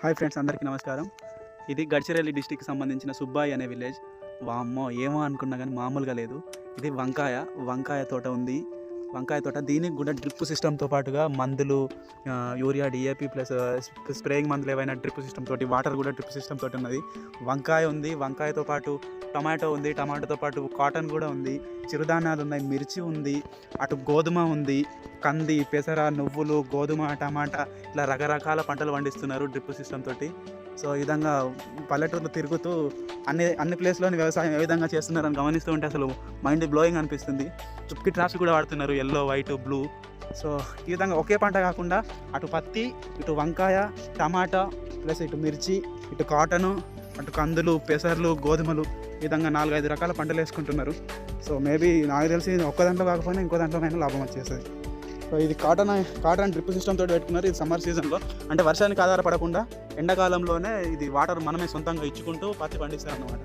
Hi friends, అందరికీ నమస్కారం. ఇది గడ్చిరోలి డిస్టిక్కి సంబంధించిన సుబ్బాయి అనే విలేజ్. వామ్మో ఏమో అనుకున్నా కానీ మామూలుగా లేదు. ఇది వంకాయ తోట ఉంది. వంకాయ తోట దీనికి కూడా డ్రిప్ సిస్టమ్తో పాటుగా మందులు, యూరియా, డిఏపి ప్లస్ స్ప్రేయింగ్ మందులు ఏవైనా డ్రిప్ సిస్టమ్ తోటి, వాటర్ కూడా డ్రిప్ సిస్టమ్ తోటి ఉన్నది. వంకాయ ఉంది, వంకాయతో పాటు టమాటో ఉంది, టమాటోతో పాటు కాటన్ కూడా ఉంది, చిరుధాన్యాలు ఉన్నాయి, మిర్చి ఉంది, అటు గోధుమ ఉంది, కంది, పెసర, నువ్వులు, గోధుమ, టమాటా ఇట్లా రకరకాల పంటలు పండిస్తున్నారు డ్రిప్ సిస్టమ్ తోటి. సో ఈ విధంగా పల్లెటూరులో తిరుగుతూ అన్ని ప్లేస్లోని వ్యవసాయం ఏ విధంగా చేస్తున్నారని గమనిస్తూ ఉంటే అసలు మైండ్ బ్లోయింగ్ అనిపిస్తుంది. చుక్కి ట్రాప్స్ కూడా వాడుతున్నారు, ఎల్లో, వైట్, బ్లూ. సో ఈ విధంగా ఒకే పంట కాకుండా అటు పత్తి, ఇటు వంకాయ, టమాటా, ప్లస్ ఇటు మిర్చి, ఇటు కాటను, అటు కందులు, పెసర్లు, గోధుమలు, ఈ విధంగా 4-5 రకాల పంటలు వేసుకుంటున్నారు. సో మేబీ నాకు తెలిసి ఒక్క దాంట్లో కాకపోయినా ఇంకో దాంట్లోనైనా లాభం వచ్చేస్తుంది. సో ఇది కాటన్ డ్రిప్ సిస్టమ్ తోటి పెట్టుకున్నారు. ఇది సమ్మర్ సీజన్లో, అంటే వర్షానికి ఆధారపడకుండా ఎండాకాలంలోనే ఇది వాటర్ మనమే సొంతంగా ఇచ్చుకుంటూ పత్తి పండిస్తారు అన్నమాట.